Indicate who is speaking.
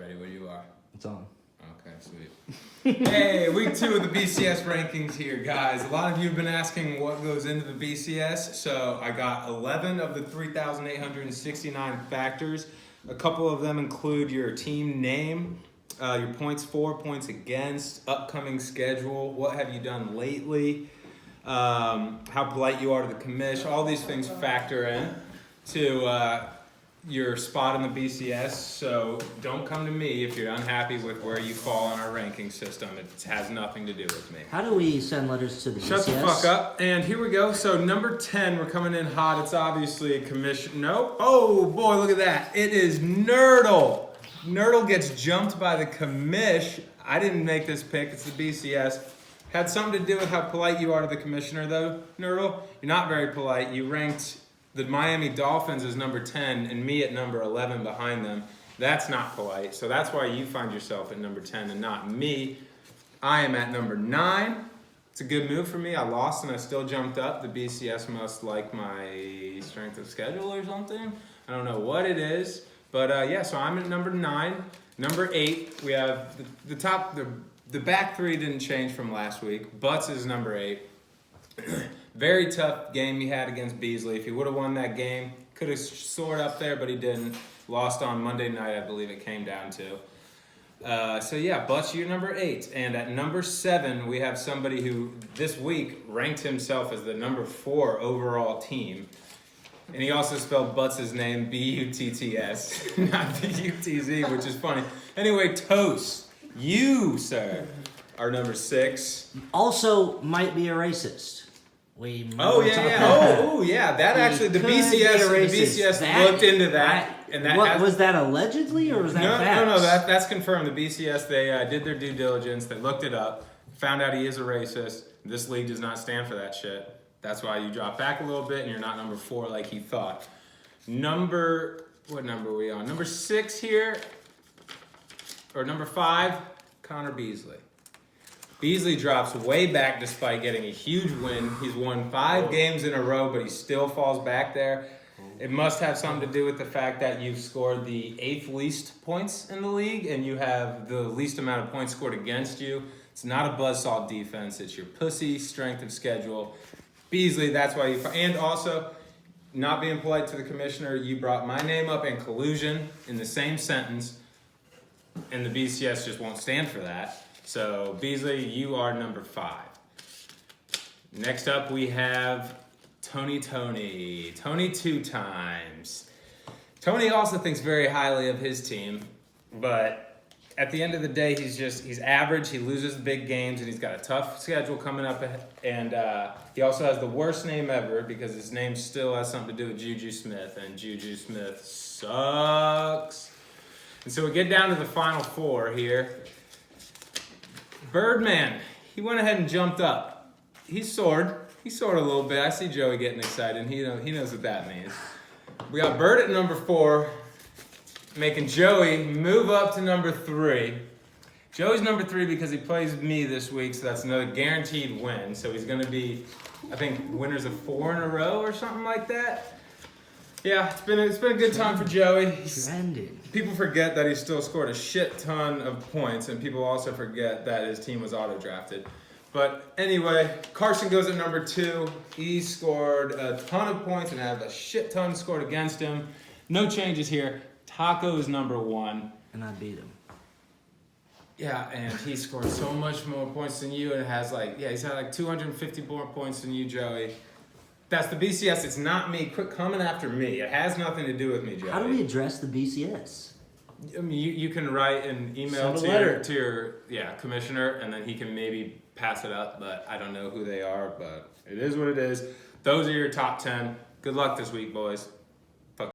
Speaker 1: ready where you are.
Speaker 2: It's on.
Speaker 1: Okay, sweet. Hey, week 2 of the BCS rankings here, guys. A lot of you have been asking what goes into the BCS, so I got 11 of the 3,869 factors. A couple of them include your team name, your points for, points against, upcoming schedule, what have you done lately, how polite you are to the commish. All these things factor in to your spot in the BCS, so don't come to me if you're unhappy with where you fall on our ranking system. It has nothing to do with me.
Speaker 2: How do we send letters to the
Speaker 1: Shut
Speaker 2: BCS?
Speaker 1: the fuck up. And here we go. So number 10, we're coming in hot. It's obviously a commission. Nope. Oh boy, look at that. It is Nerdle. Nerdle gets jumped by the commish. I didn't make this pick. It's the BCS. Had something to do with how polite you are to the commissioner, though, Nerdle. You're not very polite. You ranked the Miami Dolphins as number 10 and me at number 11 behind them. That's not polite. So that's why you find yourself at number 10 and not me. I am at number 9. It's a good move for me. I lost and I still jumped up. The BCS must like my strength of schedule or something. I don't know what it is. But yeah, so I'm at number 9. Number 8, we have the back 3 didn't change from last week. Butts is number 8. Very tough game he had against Beasley. If he would have won that game, could have soared up there, but he didn't. Lost on Monday night, I believe it came down to. So yeah, Butts, you're number 8. And at number 7, we have somebody who this week ranked himself as the number 4 overall team. And he also spelled Butts' name B-U-T-T-S, not B-U-T-Z, which is funny. Anyway, Toast, you, sir, are number 6.
Speaker 2: Also might be a racist.
Speaker 1: Oh yeah. That actually, the BCS looked into that, and that
Speaker 2: was that allegedly or was that facts?
Speaker 1: No. That's confirmed. The BCS they did their due diligence. They looked it up, found out he is a racist. This league does not stand for that shit. That's why you drop back a little bit, and you're not number 4 like he thought. What number are we on? Number 6 here, or number 5, Connor Beasley. Beasley drops way back despite getting a huge win. He's won 5 games in a row, but he still falls back there. It must have something to do with the fact that you've scored the 8th least points in the league, and you have the least amount of points scored against you. It's not a buzzsaw defense. It's your pussy strength of schedule. Beasley, that's why you... And also, not being polite to the commissioner, you brought my name up in collusion in the same sentence, and the BCS just won't stand for that. So, Beasley, you are number 5. Next up, we have Tony 2 times. Tony also thinks very highly of his team, but at the end of the day, he's average. He loses big games, and he's got a tough schedule coming up. And he also has the worst name ever because his name still has something to do with Juju Smith, and Juju Smith sucks. And so we get down to the final 4 here. Birdman, he went ahead and jumped up. He soared a little bit. I see Joey getting excited, and he knows what that means. We got Bird at number 4, making Joey move up to number 3. Joey's number 3 because he plays me this week, so that's another guaranteed win. So he's going to be, I think, winners of 4 in a row or something like that. Yeah, it's been a good time for Joey. People forget that he still scored a shit ton of points, and people also forget that his team was auto-drafted. But anyway, Carson goes at number 2. He scored a ton of points and had a shit ton scored against him. No changes here. Taco is number 1.
Speaker 2: And I beat him.
Speaker 1: Yeah, and he scored so much more points than you, and he's had like 250 more points than you, Joey. That's the BCS. It's not me. Quit coming after me. It has nothing to do with me, Joey.
Speaker 2: How do we address the BCS?
Speaker 1: I mean, you can write an email to your commissioner, and then he can maybe pass it up, but I don't know who they are, but it is what it is. Those are your top 10. Good luck this week, boys.